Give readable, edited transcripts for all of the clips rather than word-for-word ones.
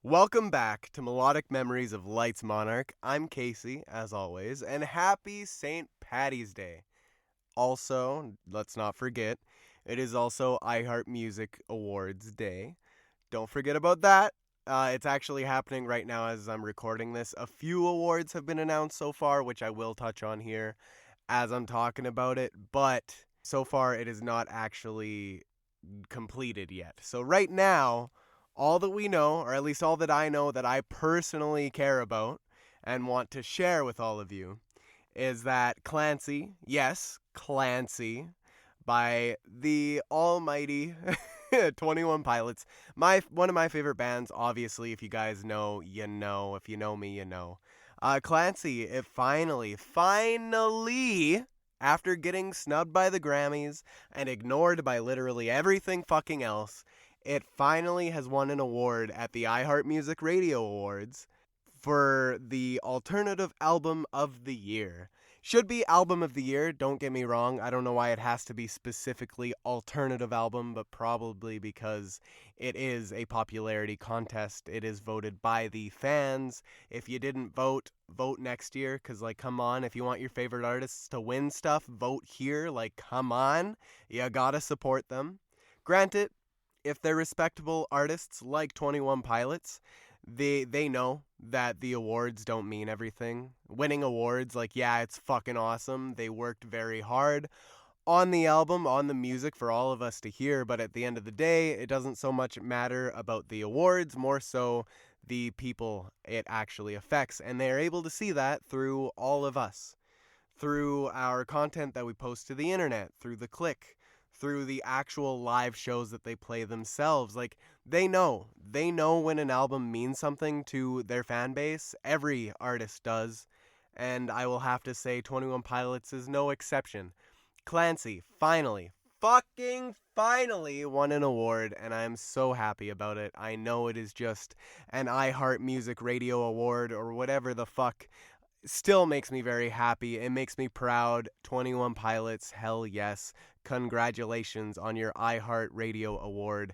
Welcome back to Melodic Memories of Light's Monarch. I'm Casey, as always, and happy St. Patty's Day. Also, let's not forget, it is also iHeart Music Awards Day. Don't forget about that. It's actually happening right now as I'm recording this. A few awards have been announced so far, which I will touch on here as I'm talking about it, but so far it is not actually completed yet. So right now, all that we know, or at least all that I know that I personally care about and want to share with all of you, is that Clancy, yes, Clancy, by the almighty 21 Pilots, one of my favorite bands, obviously, if you guys know, you know. If you know me, you know. Clancy, it finally, after getting snubbed by the Grammys and ignored by literally everything fucking else, it finally has won an award at the iHeart Music Radio Awards for the Alternative Album of the Year. Should be Album of the Year, don't get me wrong. I don't know why it has to be specifically Alternative Album, but probably because it is a popularity contest. It is voted by the fans. If you didn't vote, vote next year, because, like, come on. If you want your favorite artists to win stuff, vote here. Like, come on. You gotta support them. Granted, if they're respectable artists like 21 Pilots, they know that the awards don't mean everything. Winning awards, like, yeah, it's fucking awesome. They worked very hard on the album, on the music for all of us to hear, but at the end of the day, it doesn't so much matter about the awards, more so the people it actually affects. And they're able to see that through all of us, through our content that we post to the internet, through the click, through the actual live shows that they play themselves. Like, they know when an album means something to their fan base. Every artist does, and I will have to say 21 Pilots is no exception. Clancy fucking finally won an award, and I'm so happy about it. I know it is just an iHeart Music Radio Award or whatever the fuck. Still makes me very happy. It makes me proud. 21 Pilots, hell yes. Congratulations on your iHeart Radio Award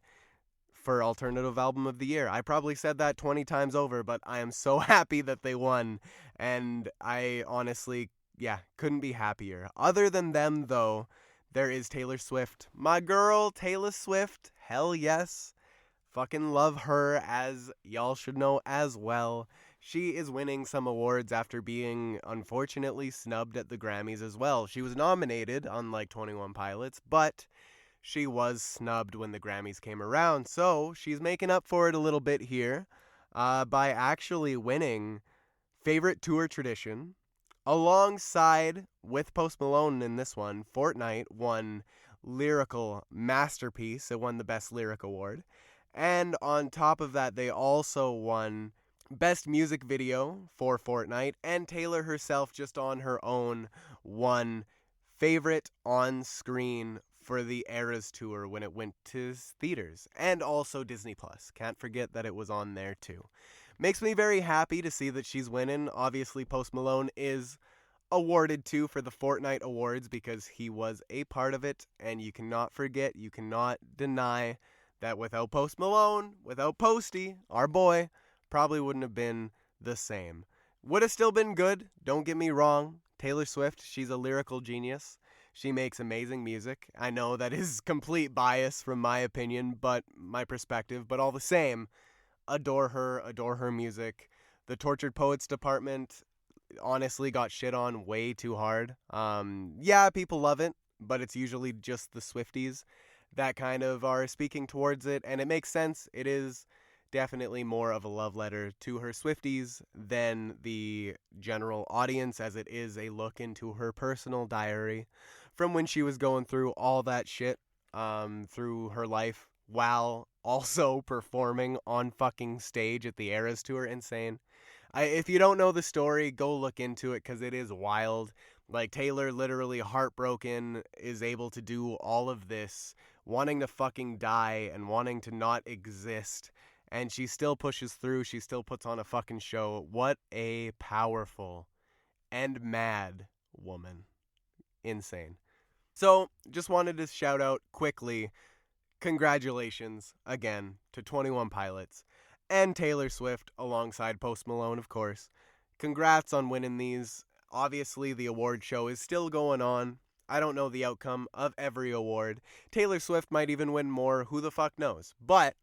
for Alternative Album of the Year. I probably said that 20 times over, but I am so happy that they won. And I honestly, yeah, couldn't be happier. Other than them, though, there is Taylor Swift. My girl, Taylor Swift, hell yes. Fucking love her, as y'all should know as well. She is winning some awards after being unfortunately snubbed at the Grammys as well. She was nominated, unlike 21 Pilots, but she was snubbed when the Grammys came around. So she's making up for it a little bit here by actually winning Favorite Tour Tradition. Alongside with Post Malone in this one, Fortnite won Lyrical Masterpiece. It won the Best Lyric Award. And on top of that, they also won Best Music Video for Fortnite, and Taylor herself, just on her own, won Favorite On Screen for the Eras Tour when it went to theaters, and also Disney Plus. Can't forget that it was on there too. Makes me very happy to see that she's winning. Obviously, Post Malone is awarded too for the Fortnite Awards because he was a part of it, and you cannot forget, you cannot deny that without Post Malone, without Posty, our boy, probably wouldn't have been the same. Would have still been good, don't get me wrong. Taylor Swift, she's a lyrical genius. She makes amazing music. I know that is complete bias from my opinion, but my perspective, but all the same, adore her music. The Tortured Poets department honestly got shit on way too hard. Yeah, people love it, but it's usually just the Swifties that kind of are speaking towards it, and it makes sense. It is definitely more of a love letter to her Swifties than the general audience, as it is a look into her personal diary from when she was going through all that shit through her life while also performing on fucking stage at the Eras Tour. Insane. If you don't know the story, go look into it because it is wild. Like, Taylor, literally heartbroken, is able to do all of this, wanting to fucking die and wanting to not exist. And she still pushes through. She still puts on a fucking show. What a powerful and mad woman. Insane. So, just wanted to shout out quickly, congratulations again to 21 Pilots. and Taylor Swift alongside Post Malone, of course. Congrats on winning these. Obviously, the award show is still going on. I don't know the outcome of every award. Taylor Swift might even win more. Who the fuck knows? But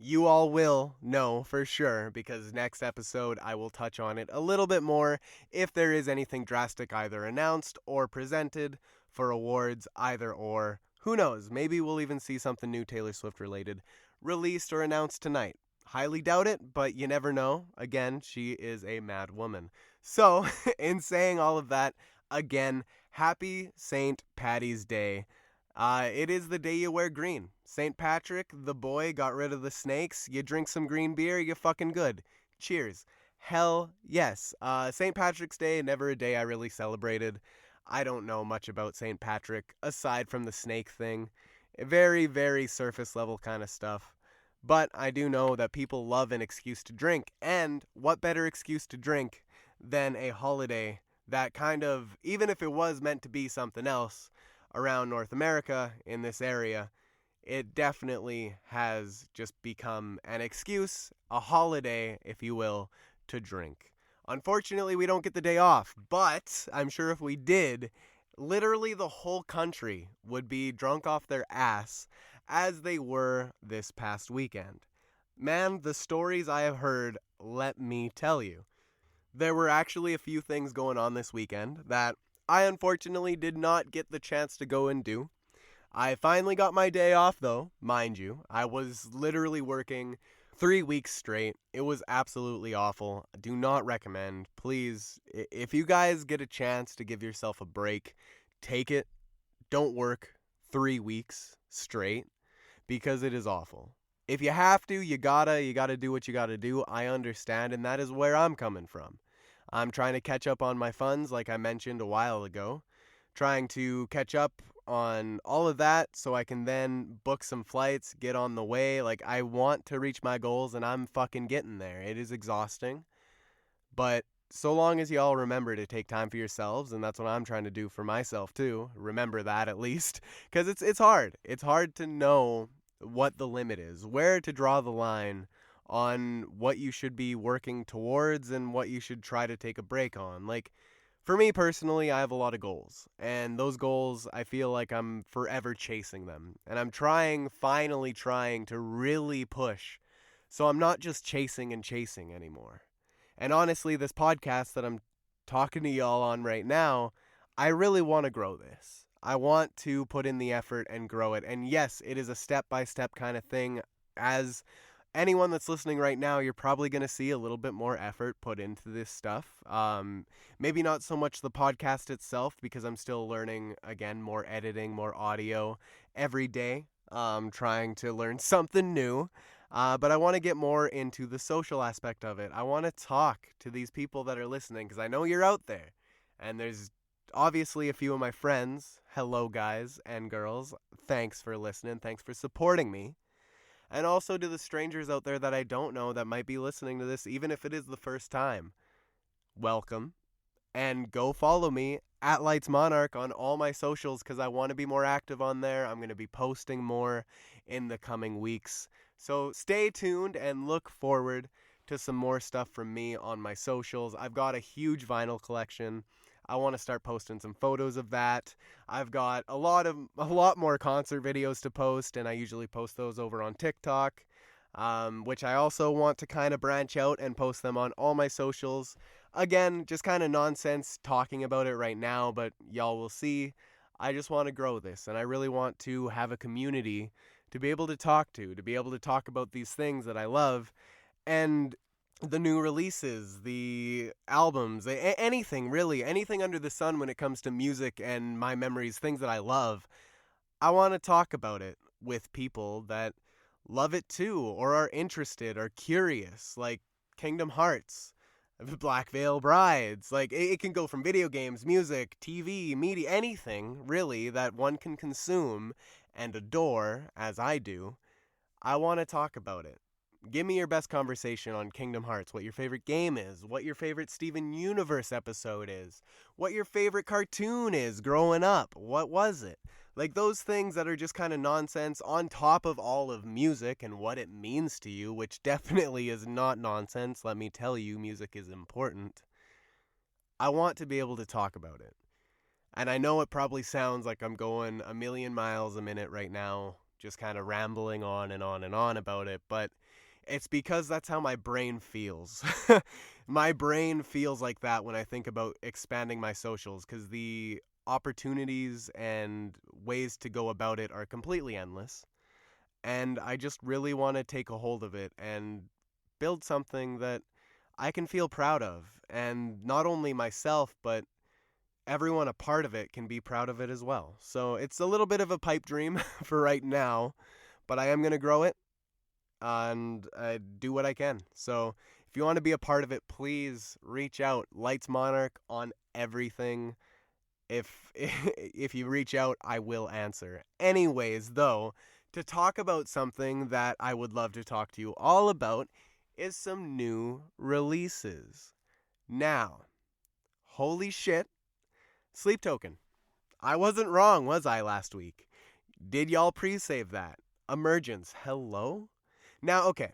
you all will know for sure, because next episode I will touch on it a little bit more if there is anything drastic either announced or presented for awards, either or. Who knows? Maybe we'll even see something new Taylor Swift related released or announced tonight. Highly doubt it, but you never know. Again, she is a mad woman. So, in saying all of that, again, happy St. Paddy's Day. It is the day you wear green. St. Patrick, the boy, got rid of the snakes. You drink some green beer, you fucking good. Cheers. Hell yes. St. Patrick's Day, never a day I really celebrated. I don't know much about St. Patrick, aside from the snake thing. Very, very surface level kind of stuff. But I do know that people love an excuse to drink. And what better excuse to drink than a holiday that kind of, even if it was meant to be something else, around North America in this area, it definitely has just become an excuse, a holiday, if you will, to drink. Unfortunately, we don't get the day off, but I'm sure if we did, literally the whole country would be drunk off their ass as they were this past weekend. Man, the stories I have heard, let me tell you. There were actually a few things going on this weekend that I unfortunately did not get the chance to go and do. I finally got my day off though, mind you. I was literally working 3 weeks straight. It was absolutely awful. I do not recommend. Please, if you guys get a chance to give yourself a break, take it. Don't work 3 weeks straight because it is awful. If you have to, you gotta do what you gotta do. I understand, and that is where I'm coming from. I'm trying to catch up on my funds, like I mentioned a while ago. Trying to catch up on all of that so I can then book some flights, get on the way. Like, I want to reach my goals, and I'm fucking getting there. It is exhausting. But so long as y'all remember to take time for yourselves, and that's what I'm trying to do for myself too. Remember that at least. Because it's hard. It's hard to know what the limit is, where to draw the line on what you should be working towards and what you should try to take a break on. Like, for me personally, I have a lot of goals, and those goals, I feel like I'm forever chasing them, and I'm finally trying to really push, so I'm not just chasing and chasing anymore. And honestly, this podcast that I'm talking to y'all on right now, I really want to grow this. I want to put in the effort and grow it, and yes, it is a step-by-step kind of thing. As anyone that's listening right now, you're probably going to see a little bit more effort put into this stuff. Maybe not so much the podcast itself, because I'm still learning, again, more editing, more audio every day. Trying to learn something new. But I want to get more into the social aspect of it. I want to talk to these people that are listening, because I know you're out there. And there's obviously a few of my friends. Hello, guys and girls. Thanks for listening. Thanks for supporting me. And also to the strangers out there that I don't know that might be listening to this, even if it is the first time. Welcome. And go follow me at Lights Monarch on all my socials, because I want to be more active on there. I'm going to be posting more in the coming weeks. So stay tuned and look forward to some more stuff from me on my socials. I've got a huge vinyl collection. I want to start posting some photos of that. I've got a lot more concert videos to post, and I usually post those over on TikTok, which I also want to kind of branch out and post them on all my socials. Again, just kind of nonsense talking about it right now, but y'all will see. I just want to grow this, and I really want to have a community to be able to talk about these things that I love, and the new releases, the albums, anything really, anything under the sun when it comes to music and my memories, things that I love. I want to talk about it with people that love it too, or are interested, or curious, like Kingdom Hearts, Black Veil Brides. Like, it can go from video games, music, TV, media, anything really that one can consume and adore, as I do. I want to talk about it. Give me your best conversation on Kingdom Hearts, what your favorite game is, what your favorite Steven Universe episode is, what your favorite cartoon is growing up. What was it? Like those things that are just kind of nonsense on top of all of music and what it means to you, which definitely is not nonsense. Let me tell you, music is important. I want to be able to talk about it. And I know it probably sounds like I'm going a million miles a minute right now, just kind of rambling on and on and on about it, but it's because that's how my brain feels. My brain feels like that when I think about expanding my socials, because the opportunities and ways to go about it are completely endless. And I just really want to take a hold of it and build something that I can feel proud of. And not only myself, but everyone a part of it can be proud of it as well. So it's a little bit of a pipe dream for right now, but I am going to grow it and do what I can. So if you want to be a part of it, please reach out. Lights Monarch on everything. If you reach out, I will answer. Anyways, though, to talk about something that I would love to talk to you all about is some new releases. Now, holy shit, Sleep Token. I wasn't wrong, was I, last week? Did y'all pre-save that? Emergence, hello? Now, okay,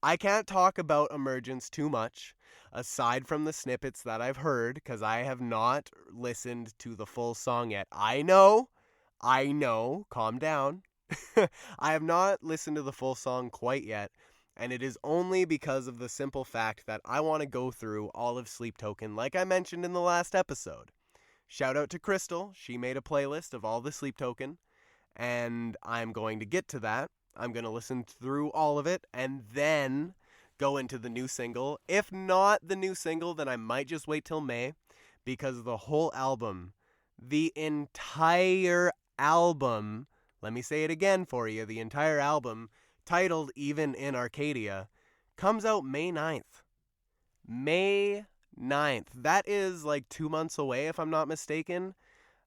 I can't talk about Emergence too much, aside from the snippets that I've heard, because I have not listened to the full song yet. I know, calm down. I have not listened to the full song quite yet, and it is only because of the simple fact that I want to go through all of Sleep Token, like I mentioned in the last episode. Shout out to Crystal, she made a playlist of all the Sleep Token, and I'm going to get to that. I'm going to listen through all of it, and then go into the new single. If not the new single, then I might just wait till May, because the whole album, the entire album, let me say it again for you, the entire album, titled Even in Arcadia, comes out May 9th. May 9th. That is like 2 months away, if I'm not mistaken.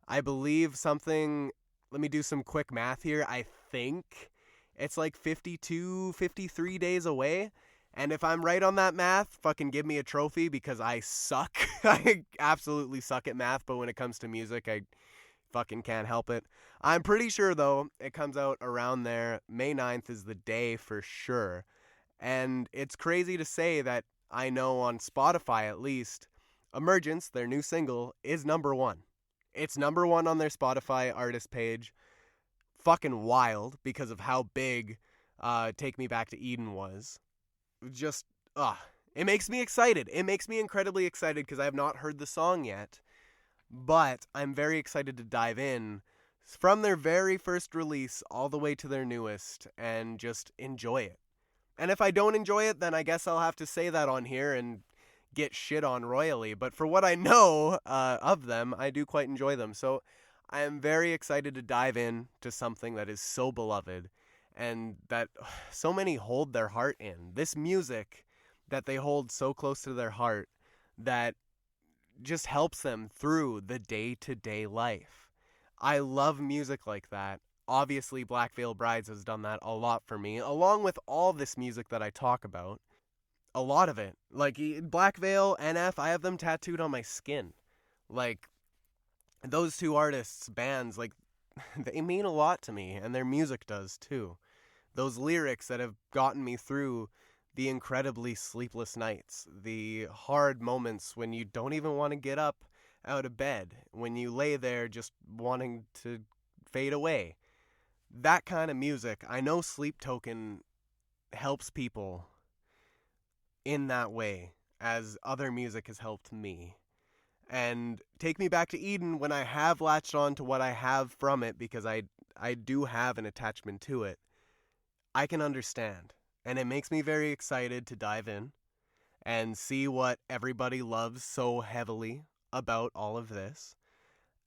I believe something, let me do some quick math here. I think it's like 52, 53 days away. And if I'm right on that math, fucking give me a trophy, because I suck. I absolutely suck at math, but when it comes to music, I fucking can't help it. I'm pretty sure, though, it comes out around there. May 9th is the day for sure. And it's crazy to say that I know on Spotify, at least, Emergence, their new single, is number 1. It's number 1 on their Spotify artist page. Fucking wild, because of how big Take Me Back to Eden was. Just, it makes me excited. It makes me incredibly excited, because I have not heard the song yet. But I'm very excited to dive in from their very first release all the way to their newest and just enjoy it. And if I don't enjoy it, then I guess I'll have to say that on here and get shit on royally. But for what I know of them, I do quite enjoy them. So I am very excited to dive in to something that is so beloved and that so many hold their heart in. This music that they hold so close to their heart that just helps them through the day-to-day life. I love music like that. Obviously, Black Veil Brides has done that a lot for me, along with all this music that I talk about. A lot of it. Like, Black Veil, NF, I have them tattooed on my skin. Like, those two artists, bands, like, they mean a lot to me, and their music does, too. Those lyrics that have gotten me through the incredibly sleepless nights, the hard moments when you don't even want to get up out of bed, when you lay there just wanting to fade away. That kind of music, I know Sleep Token helps people in that way, as other music has helped me. And Take Me Back to Eden, when I have latched on to what I have from it, because I do have an attachment to it, I can understand. And it makes me very excited to dive in and see what everybody loves so heavily about all of this.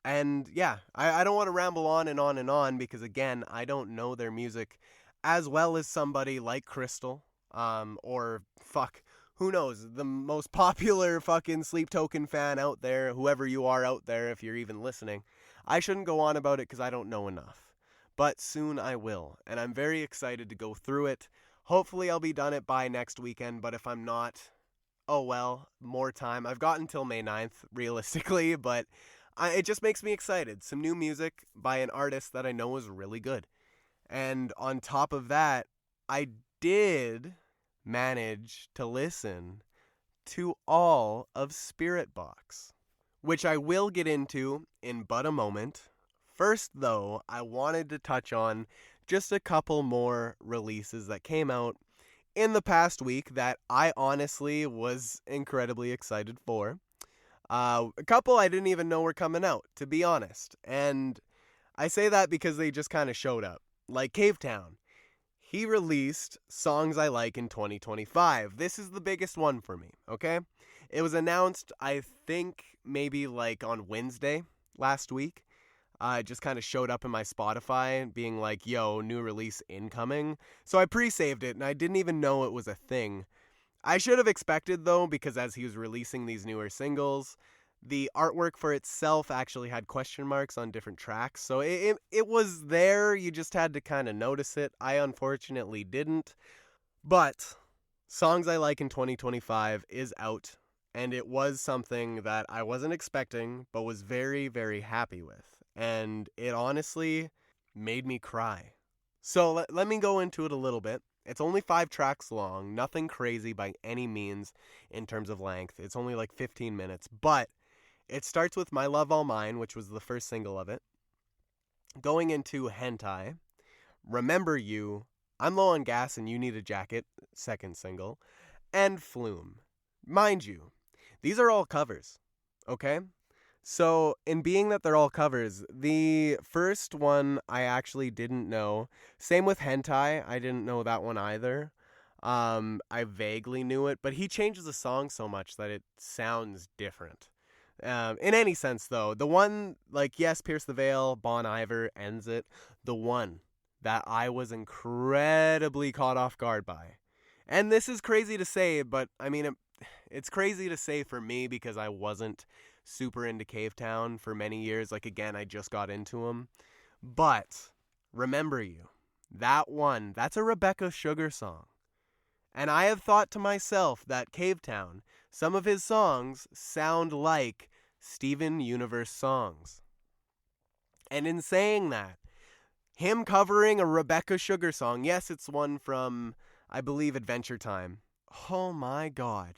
And yeah, I don't want to ramble on and on and on, because again, I don't know their music as well as somebody like Crystal, or who knows, the most popular fucking Sleep Token fan out there, whoever you are out there, if you're even listening. I shouldn't go on about it because I don't know enough. But soon I will, and I'm very excited to go through it. Hopefully I'll be done it by next weekend, but if I'm not, oh well, more time. I've got until May 9th, realistically, but it just makes me excited. Some new music by an artist that I know is really good. And on top of that, I did manage to listen to all of Spiritbox, which I will get into in but a moment. First, though, I wanted to touch on just a couple more releases that came out in the past week that I honestly was incredibly excited for. A couple I didn't even know were coming out, to be honest. And I say that because they just kind of showed up. Like Cavetown. He released Songs I Like in 2025. This is the biggest one for me, okay? It was announced, I think, maybe like on Wednesday last week. It just kind of showed up in my Spotify being like, yo, new release incoming. So I pre-saved it and I didn't even know it was a thing. I should have expected, though, because as he was releasing these newer singles, the artwork for itself actually had question marks on different tracks. So it was there, you just had to kind of notice it. I unfortunately didn't. But Songs I Like in 2025 is out, and it was something that I wasn't expecting, but was very, very happy with. And it honestly made me cry. So let me go into it a little bit. It's only 5 tracks long, nothing crazy by any means in terms of length. It's only like 15 minutes, but it starts with My Love All Mine, which was the first single of it. Going into Hentai, Remember You, I'm Low on Gas and You Need a Jacket, second single, and Flume. Mind you, these are all covers, okay? So, in being that they're all covers, the first one I actually didn't know. Same with Hentai, I didn't know that one either. I vaguely knew it, but he changes the song so much that it sounds different. In any sense, though, the one, like, yes, Pierce the Veil, Bon Iver ends it. The one that I was incredibly caught off guard by. And this is crazy to say, but, I mean, it's crazy to say for me because I wasn't super into Cavetown for many years. Like, again, I just got into him. But Remember You, that one, that's a Rebecca Sugar song. And I have thought to myself that Cavetown, some of his songs sound like Steven Universe songs. And in saying that, him covering a Rebecca Sugar song, yes, it's one from, I believe, Adventure Time. Oh my God.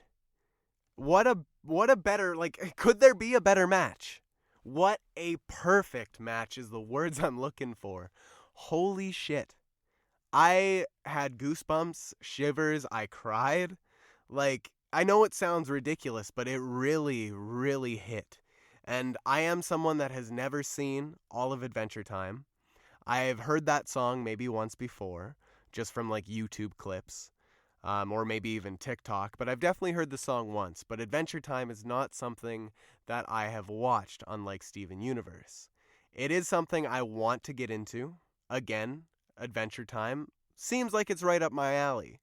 What a better, like, could there be a better match? What a perfect match is the words I'm looking for. Holy shit. I had goosebumps, shivers, I cried. Like, I know it sounds ridiculous, but it really, really hit. And I am someone that has never seen all of Adventure Time. I've heard that song maybe once before, just from like YouTube clips. Or maybe even TikTok, but I've definitely heard the song once. But Adventure Time is not something that I have watched, unlike Steven Universe. It is something I want to get into. Again, Adventure Time seems like it's right up my alley.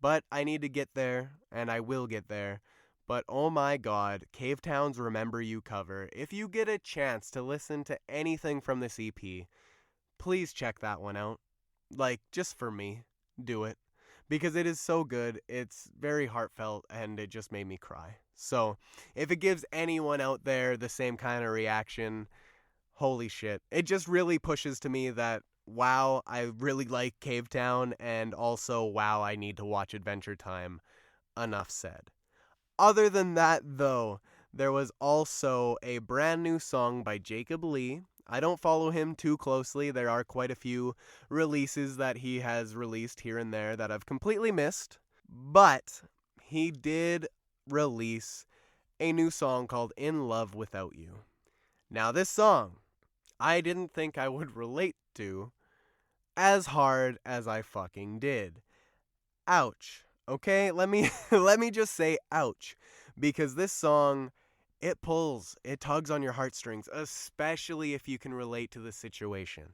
But I need to get there, and I will get there. But oh my God, Cavetown's Remember You cover. If you get a chance to listen to anything from this EP, please check that one out. Like, just for me, do it. Because it is so good, it's very heartfelt, and it just made me cry. So, if it gives anyone out there the same kind of reaction, holy shit. It just really pushes to me that, wow, I really like Cavetown, and also, wow, I need to watch Adventure Time. Enough said. Other than that, though, there was also a brand new song by Jacob Lee. I don't follow him too closely. There are quite a few releases that he has released here and there that I've completely missed. But he did release a new song called In Love Without You. Now, this song, I didn't think I would relate to as hard as I fucking did. Ouch. Okay, let me just say ouch. Because this song, it pulls, it tugs on your heartstrings, especially if you can relate to the situation.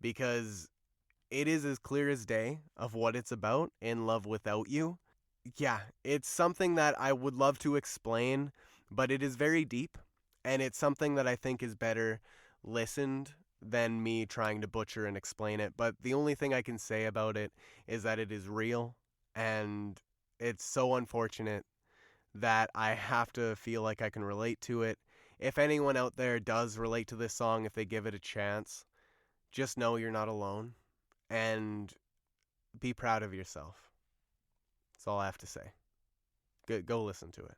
Because it is as clear as day of what it's about, In Love Without You. Yeah, it's something that I would love to explain, but it is very deep, and it's something that I think is better listened than me trying to butcher and explain it. But the only thing I can say about it is that it is real, and it's so unfortunate that I have to feel like I can relate to it. if anyone out there does relate to this song, if they give it a chance, just know you're not alone and be proud of yourself. That's all I have to say. Go listen to it.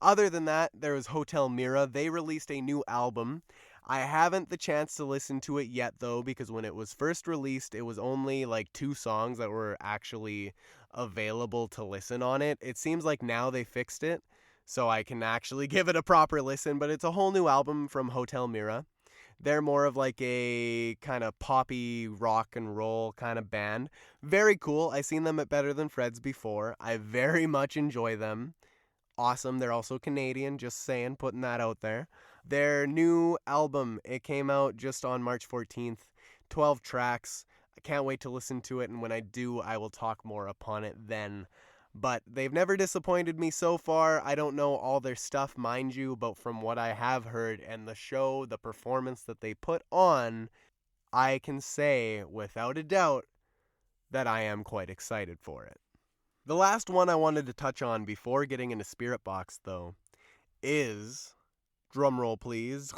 Other than that, there was Hotel Mira. They released a new album. I haven't the chance to listen to it yet, though, because when it was first released, it was only like 2 songs that were actually available to listen on it. It seems like now they fixed it, so I can actually give it a proper listen, but it's a whole new album from Hotel Mira. They're more of like a kind of poppy rock and roll kind of band. Very cool. I've seen them at Better Than Fred's before. I very much enjoy them. Awesome. They're also Canadian, just saying, putting that out there. Their new album, it came out just on March 14th. 12 tracks. I can't wait to listen to it, and when I do, I will talk more upon it then. But they've never disappointed me so far. I don't know all their stuff, mind you, but from what I have heard and the show, the performance that they put on, I can say without a doubt that I am quite excited for it. The last one I wanted to touch on before getting into Spiritbox, though, is, drumroll please,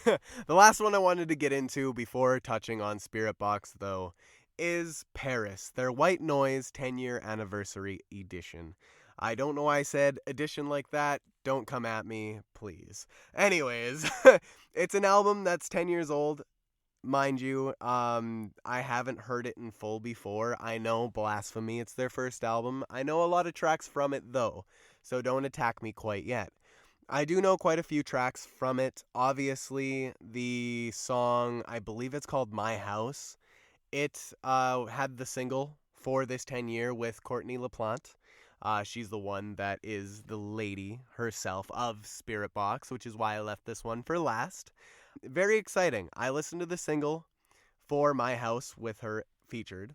the last one I wanted to get into before touching on Spiritbox, though, is Paris, their White Noise 10-year anniversary edition. I don't know why I said edition like that. Don't come at me, please. Anyways, it's an album that's 10 years old. Mind you, I haven't heard it in full before. I know, blasphemy, it's their first album. I know a lot of tracks from it, though, so don't attack me quite yet. I do know quite a few tracks from it. Obviously, the song, I believe it's called My House. It had the single for this 10-year with Courtney LaPlante. She's the one that is the lady herself of Spiritbox, which is why I left this one for last. Very exciting. I listened to the single for My House with her featured.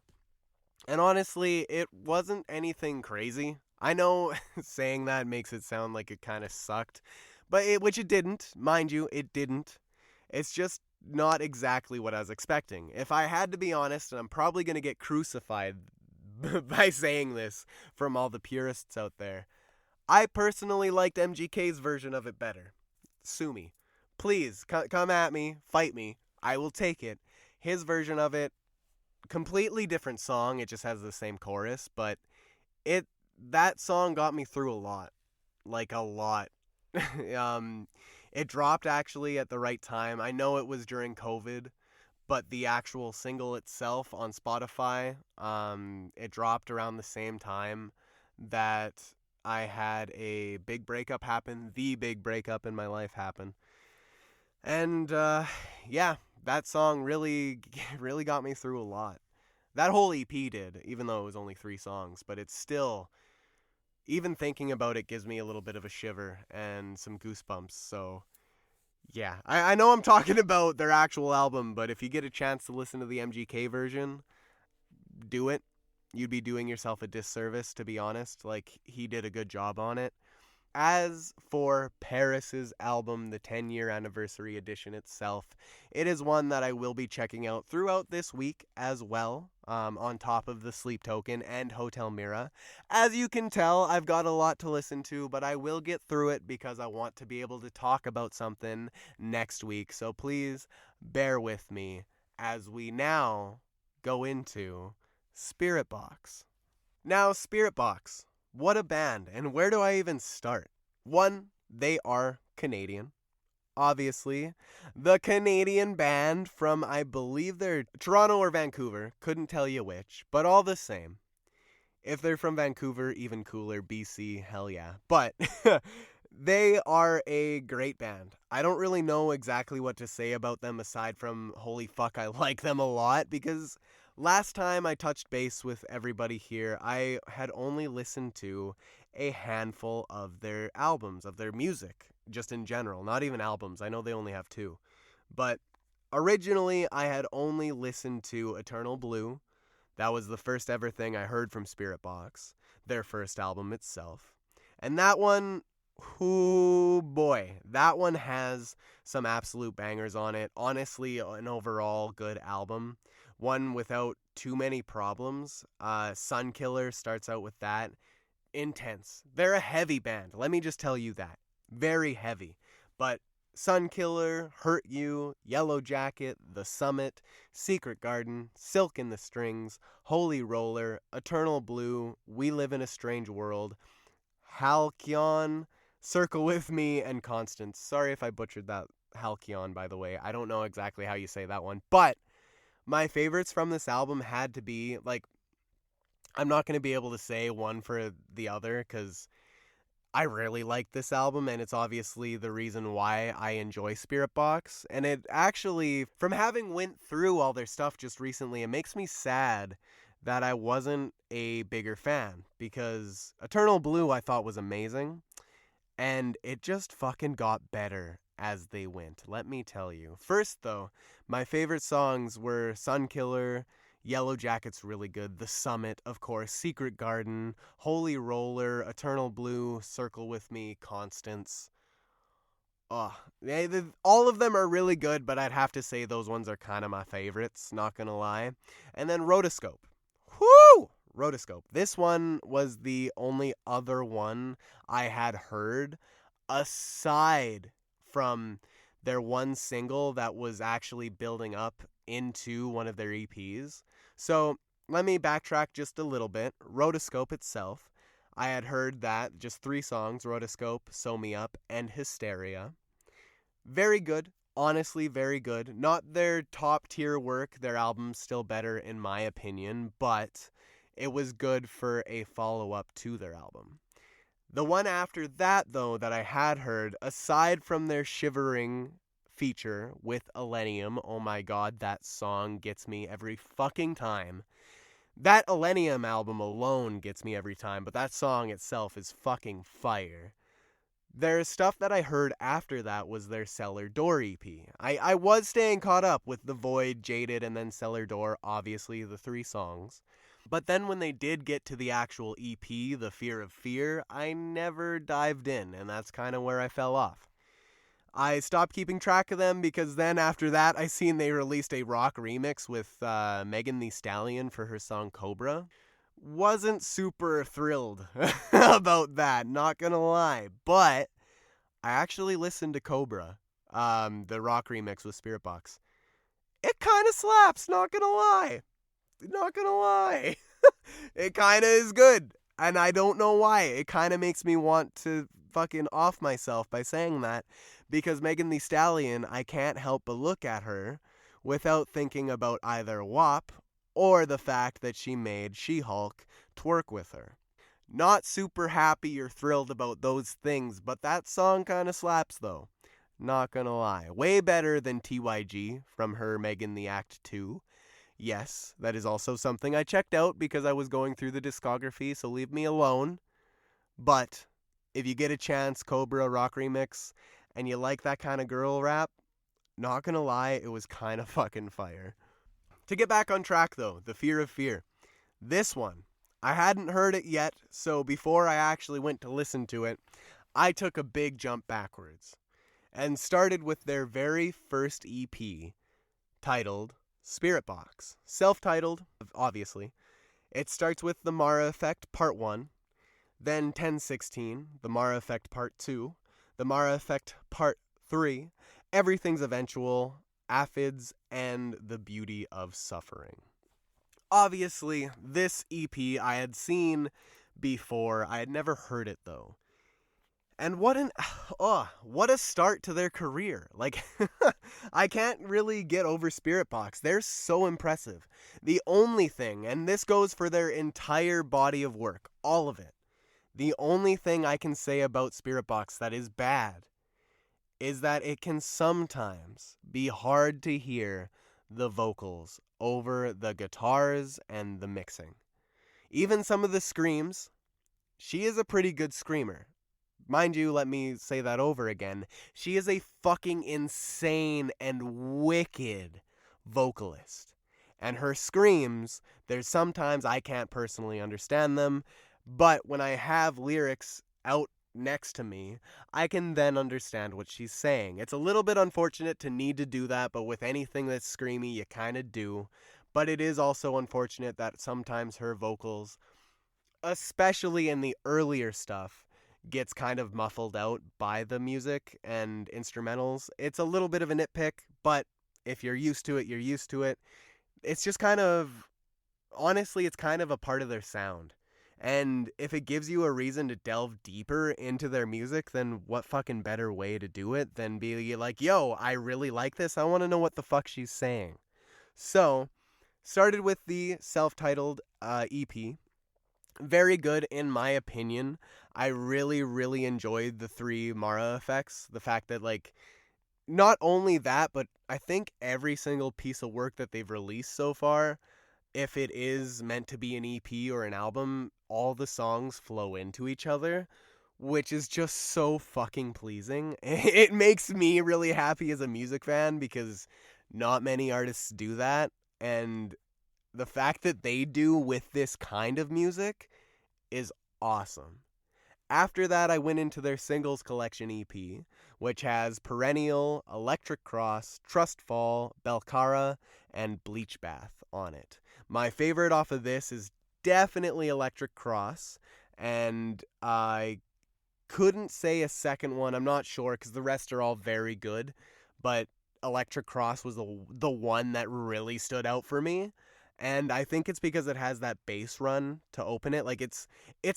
And honestly, it wasn't anything crazy. I know saying that makes it sound like it kind of sucked, but which it didn't. Mind you, it didn't. It's just not exactly what I was expecting. If I had to be honest, and I'm probably going to get crucified by saying this from all the purists out there, I personally liked MGK's version of it better. Sue me. Please, come at me, fight me. I will take it. His version of it, completely different song. It just has the same chorus, but that song got me through a lot. Like, a lot. It dropped actually at the right time. I know it was during COVID, but the actual single itself on Spotify, it dropped around the same time that I had a big breakup happen. The big breakup in my life happen. And, yeah, that song really got me through a lot. That whole EP did, even though it was only 3 songs, but it's still, even thinking about it gives me a little bit of a shiver and some goosebumps, so yeah. I know I'm talking about their actual album, but if you get a chance to listen to the MGK version, do it. You'd be doing yourself a disservice, to be honest. Like, he did a good job on it. As for Paris's album, the 10-year anniversary edition itself, it is one that I will be checking out throughout this week as well, on top of the Sleep Token and Hotel Mira. As you can tell, I've got a lot to listen to, but I will get through it because I want to be able to talk about something next week. So please bear with me as we now go into Spiritbox. Now, Spiritbox. What a band, and where do I even start? One, they are Canadian. Obviously, the Canadian band from, I believe they're Toronto or Vancouver, couldn't tell you which, but all the same. If they're from Vancouver, even cooler, BC, hell yeah. But they are a great band. I don't really know exactly what to say about them aside from, holy fuck, I like them a lot, because last time I touched base with everybody here, I had only listened to a handful of their albums, of their music, just in general. Not even albums. I know they only have 2. But originally, I had only listened to Eternal Blue. That was the first ever thing I heard from Spiritbox, their first album itself. And that one, oh boy, that one has some absolute bangers on it. Honestly, an overall good album. One without too many problems. Sunkiller starts out with that. Intense. They're a heavy band. Let me just tell you that. Very heavy. But Sun Killer, Hurt You, Yellow Jacket, The Summit, Secret Garden, Silk in the Strings, Holy Roller, Eternal Blue, We Live in a Strange World, Halcyon, Circle With Me, and Constance. Sorry if I butchered that Halcyon, by the way. I don't know exactly how you say that one. But my favorites from this album had to be, like, I'm not going to be able to say one for the other because I really like this album, and it's obviously the reason why I enjoy Spiritbox. And it actually, from having went through all their stuff just recently, it makes me sad that I wasn't a bigger fan, because Eternal Blue I thought was amazing, and it just fucking got better as they went, let me tell you. First, though, my favorite songs were Sun Killer, Yellow Jacket's really good, The Summit, of course, Secret Garden, Holy Roller, Eternal Blue, Circle With Me, Constance. All of them are really good, but I'd have to say those ones are kind of my favorites, not gonna lie. And then Rotoscope. Whoo! Rotoscope. This one was the only other one I had heard aside from their one single that was actually building up into one of their EPs. So let me backtrack just a little bit. Rotoscope itself, I had heard that, just 3 songs, Rotoscope, Sew Me Up, and Hysteria. Very good. Honestly, very good. Not their top tier work. Their album's still better in my opinion, but it was good for a follow-up to their album. The one after that, though, that I had heard, aside from their Shivering feature with Elenium, oh my god, that song gets me every fucking time. That Elenium album alone gets me every time, but that song itself is fucking fire. There's stuff that I heard after that was their Cellar Door EP. I was staying caught up with The Void, Jaded, and then Cellar Door, obviously the 3 songs. But then when they did get to the actual EP, The Fear of Fear, I never dived in, and that's kind of where I fell off. I stopped keeping track of them because then after that I seen they released a rock remix with Megan Thee Stallion for her song Cobra. Wasn't super thrilled about that, not gonna lie. But I actually listened to Cobra, the rock remix with Spiritbox. It kind of slaps, not gonna lie. Not gonna lie. It kind of is good. And I don't know why. It kind of makes me want to fucking off myself by saying that. Because Megan Thee Stallion, I can't help but look at her without thinking about either WAP or the fact that she made She-Hulk twerk with her. Not super happy or thrilled about those things, but that song kind of slaps though. Not gonna lie. Way better than TYG from her Megan the Act 2. Yes, that is also something I checked out because I was going through the discography, so leave me alone. But if you get a chance, Cobra rock remix, and you like that kind of girl rap, not gonna lie, it was kind of fucking fire. To get back on track though, The Fear of Fear. This one, I hadn't heard it yet, so before I actually went to listen to it, I took a big jump backwards and started with their very first EP, titled Spiritbox. Self-titled, obviously. It starts with The Mara Effect Part 1, then 1016, The Mara Effect Part 2, The Mara Effect Part 3, Everything's Eventual, Aphids, and The Beauty of Suffering. Obviously, this EP I had seen before. I had never heard it, though. And what a start to their career. Like, I can't really get over Spiritbox. They're so impressive. The only thing, and this goes for their entire body of work, all of it, the only thing I can say about Spiritbox that is bad is that it can sometimes be hard to hear the vocals over the guitars and the mixing. Even some of the screams, she is a pretty good screamer. Mind you, let me say that over again. She is a fucking insane and wicked vocalist. And her screams, there's sometimes I can't personally understand them, but when I have lyrics out next to me, I can then understand what she's saying. It's a little bit unfortunate to need to do that, but with anything that's screamy, you kind of do. But it is also unfortunate that sometimes her vocals, especially in the earlier stuff, gets kind of muffled out by the music and instrumentals. It's a little bit of a nitpick, but if you're used to it, you're used to it. It's just kind of, honestly, it's kind of a part of their sound. And if it gives you a reason to delve deeper into their music, then what fucking better way to do it than be like, yo, I really like this. I want to know what the fuck she's saying. So, started with the self-titled EP. Very good in my opinion. I really, really enjoyed the 3 Mara effects. The fact that, like, not only that, but I think every single piece of work that they've released so far, if it is meant to be an EP or an album, all the songs flow into each other, which is just so fucking pleasing. It makes me really happy as a music fan because not many artists do that, and the fact that they do with this kind of music is awesome. After that, I went into their singles collection EP, which has Perennial, Electric Cross, Trustfall, Belcara, and Bleach Bath on it. My favorite off of this is definitely Electric Cross, and I couldn't say a second one. I'm not sure because the rest are all very good, but Electric Cross was the one that really stood out for me. And I think it's because it has that bass run to open it. Like, it's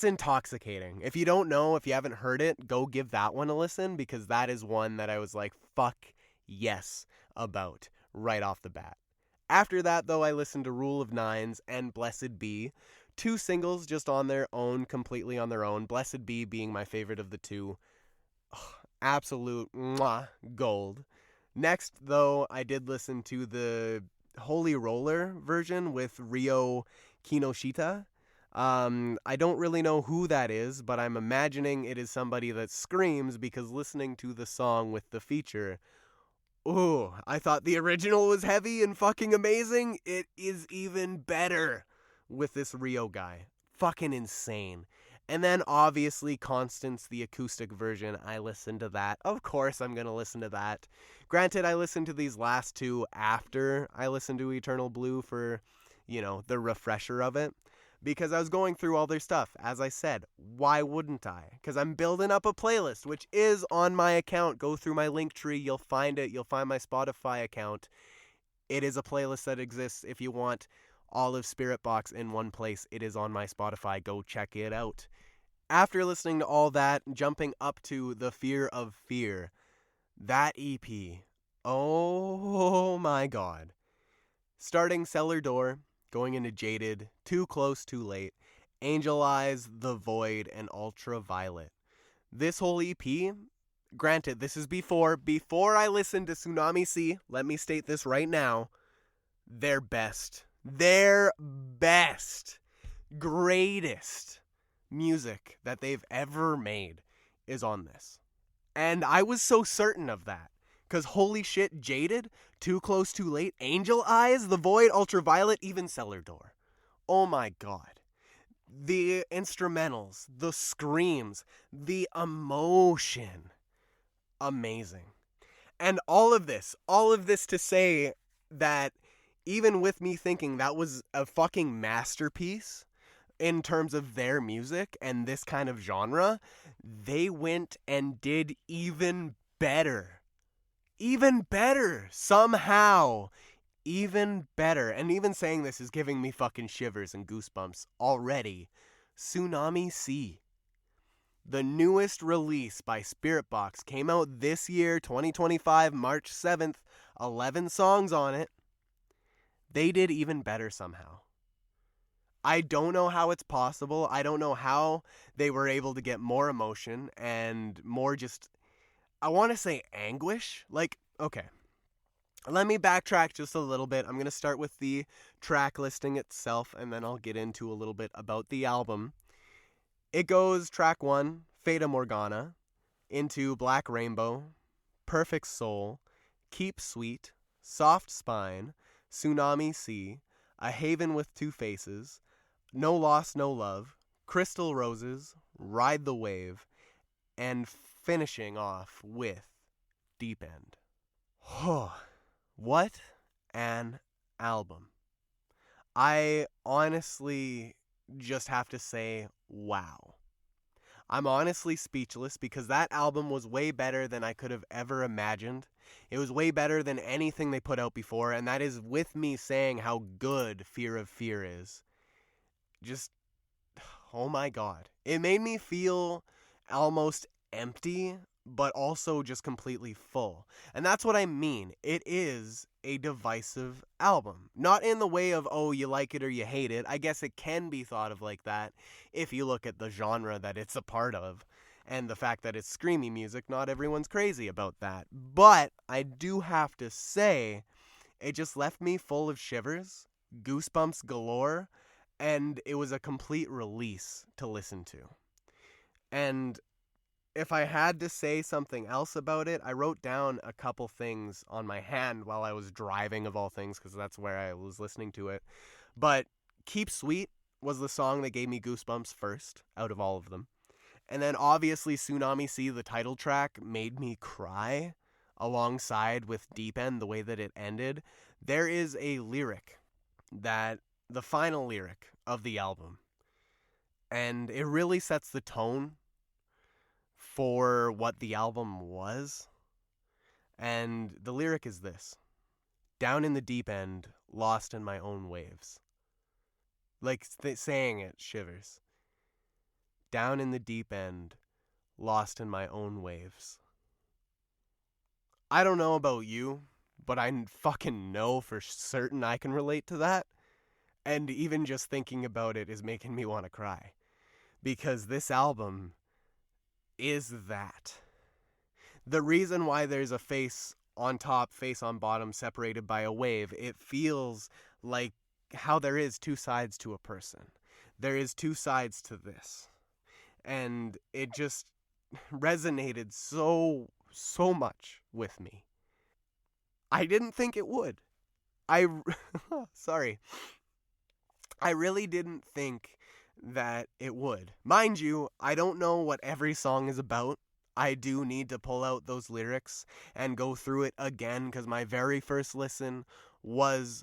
intoxicating. If you don't know, if you haven't heard it, go give that one a listen, because that is one that I was like, fuck yes about right off the bat. After that, though, I listened to Rule of Nines and Blessed Be, 2 singles just on their own, completely on their own. Blessed Be being my favorite of the 2. Absolute gold. Next, though, I did listen to the Holy Roller version with Ryo Kinoshita. I don't really know who that is, but I'm imagining it is somebody that screams, because listening to the song with the feature, ooh, I thought the original was heavy and fucking amazing. It is even better with this Ryo guy. Fucking insane. And then obviously Constance, the acoustic version, I listened to that. Of course I'm going to listen to that. Granted, I listened to these last 2 after I listened to Eternal Blue for, the refresher of it. Because I was going through all their stuff. As I said, why wouldn't I? Because I'm building up a playlist, which is on my account. Go through my link tree, you'll find it. You'll find my Spotify account. It is a playlist that exists. If you want all of Spiritbox in one place, it is on my Spotify. Go check it out. After listening to all that, jumping up to The Fear of Fear, that EP, oh my god. Starting Cellar Door, going into Jaded, Too Close, Too Late, Angel Eyes, The Void, and Ultraviolet. This whole EP, granted, this is before I listened to Tsunami Sea, let me state this right now, their best, greatest music that they've ever made is on this. And I was so certain of that. Because holy shit, Jaded, Too Close, Too Late, Angel Eyes, The Void, Ultraviolet, even Cellar Door. Oh my god. The instrumentals, the screams, the emotion. Amazing. And all of this to say that even with me thinking that was a fucking masterpiece in terms of their music and this kind of genre, they went and did even better. Even better. Somehow. Even better. And even saying this is giving me fucking shivers and goosebumps already. Tsunami Sea. The newest release by Spiritbox came out this year, 2025, March 7th. 11 songs on it. They did even better somehow. I don't know how it's possible. I don't know how they were able to get more emotion and more just, I want to say anguish. Like, okay. Let me backtrack just a little bit. I'm going to start with the track listing itself, and then I'll get into a little bit about the album. It goes track 1, Fata Morgana, into Black Rainbow, Perfect Soul, Keep Sweet, Soft Spine, Tsunami Sea, A Haven with Two Faces, No Loss, No Love, Crystal Roses, Ride the Wave, and finishing off with Deep End. What an album. I honestly just have to say, wow. I'm honestly speechless because that album was way better than I could have ever imagined. It was way better than anything they put out before, and that is with me saying how good Fear of Fear is. Just, oh my god. It made me feel almost empty, but also just completely full. And that's what I mean. It is a divisive album. Not in the way of, oh, you like it or you hate it. I guess it can be thought of like that if you look at the genre that it's a part of. And the fact that it's screamy music, not everyone's crazy about that. But I do have to say, it just left me full of shivers, goosebumps galore, and it was a complete release to listen to. And if I had to say something else about it, I wrote down a couple things on my hand while I was driving, of all things, because that's where I was listening to it. But Keep Sweet was the song that gave me goosebumps first out of all of them. And then obviously Tsunami Sea, the title track, made me cry alongside with Deep End, the way that it ended. There is a lyric the final lyric of the album, and it really sets the tone for what the album was. And the lyric is this: down in the deep end, lost in my own waves. Like saying it shivers. Down in the deep end, lost in my own waves. I don't know about you, but I fucking know for certain I can relate to that. And even just thinking about it is making me want to cry. Because this album is that. The reason why there's a face on top, face on bottom, separated by a wave, it feels like how there is two sides to a person. There is two sides to this. And it just resonated so much with me. I didn't think it would. Sorry. I really didn't think that it would. Mind you, I don't know what every song is about. I do need to pull out those lyrics and go through it again, because my very first listen was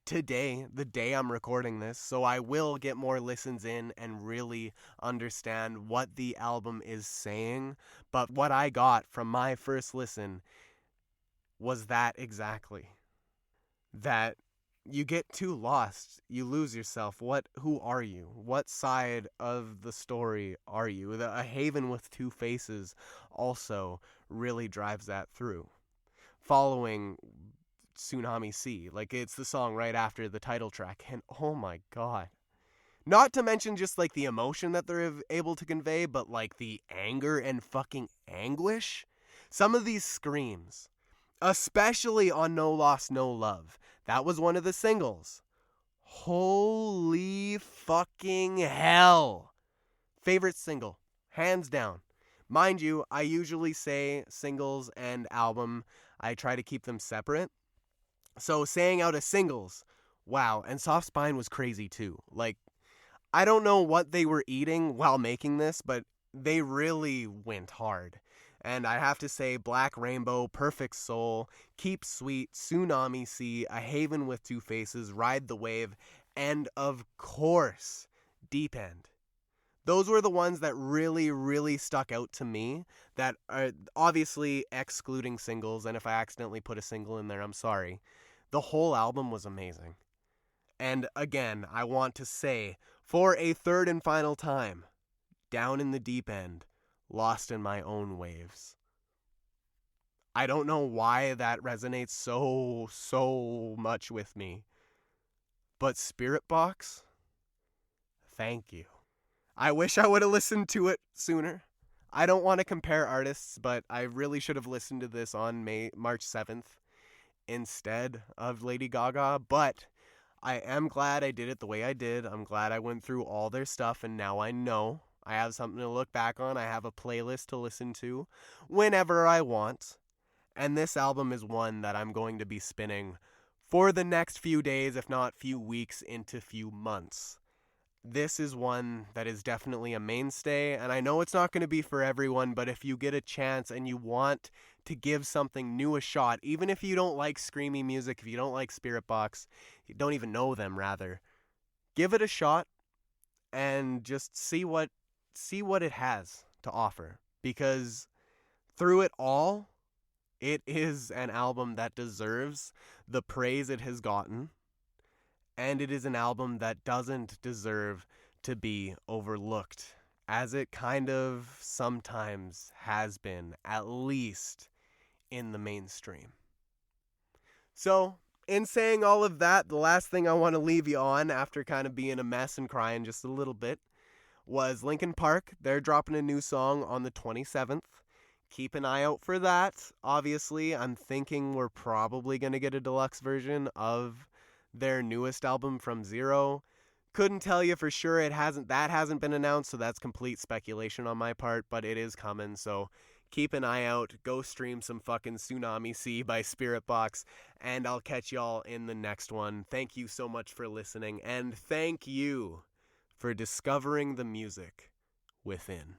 today, the day I'm recording this, so I will get more listens in and really understand what the album is saying. But what I got from my first listen was that exactly. That you get too lost. You lose yourself. Who are you? What side of the story are you? A haven with two faces also really drives that through. Following Tsunami Sea. Like, it's the song right after the title track. And oh my god. Not to mention just like the emotion that they're able to convey, but like the anger and fucking anguish. Some of these screams, especially on No Loss, No Love. That was one of the singles. Holy fucking hell. Favorite single, hands down. Mind you, I usually say singles and album, I try to keep them separate. So saying out of singles, wow, and Soft Spine was crazy too. Like, I don't know what they were eating while making this, but they really went hard. And I have to say, Black Rainbow, Perfect Soul, Keep Sweet, Tsunami Sea, A Haven with Two Faces, Ride the Wave, and of course, Deep End. Those were the ones that really, really stuck out to me, that are obviously excluding singles, and if I accidentally put a single in there, I'm sorry. The whole album was amazing. And again, I want to say, for a third and final time, Down in the Deep End, Lost in My Own Waves. I don't know why that resonates so much with me. But Spiritbox, thank you. I wish I would have listened to it sooner. I don't want to compare artists, but I really should have listened to this on March 7th instead of Lady Gaga. But I am glad I did it the way I did. I'm glad I went through all their stuff, and now I know. I have something to look back on. I have a playlist to listen to whenever I want. And this album is one that I'm going to be spinning for the next few days, if not few weeks into few months. This is one that is definitely a mainstay, and I know it's not going to be for everyone, but if you get a chance and you want to give something new a shot, even if you don't like screamy music, if you don't like Spiritbox, you don't even know them rather, give it a shot and just see what see what it has to offer, because through it all, it is an album that deserves the praise it has gotten, and it is an album that doesn't deserve to be overlooked, as it kind of sometimes has been, at least in the mainstream. So, in saying all of that, the last thing I want to leave you on, after kind of being a mess and crying just a little bit, was Linkin Park. They're dropping a new song on the 27th. Keep an eye out for that. Obviously, I'm thinking we're probably going to get a deluxe version of their newest album, From Zero. Couldn't tell you for sure. That hasn't been announced, so that's complete speculation on my part, but it is coming, so keep an eye out. Go stream some fucking Tsunami Sea by Spiritbox, and I'll catch y'all in the next one. Thank you so much for listening, and thank you for discovering the music within.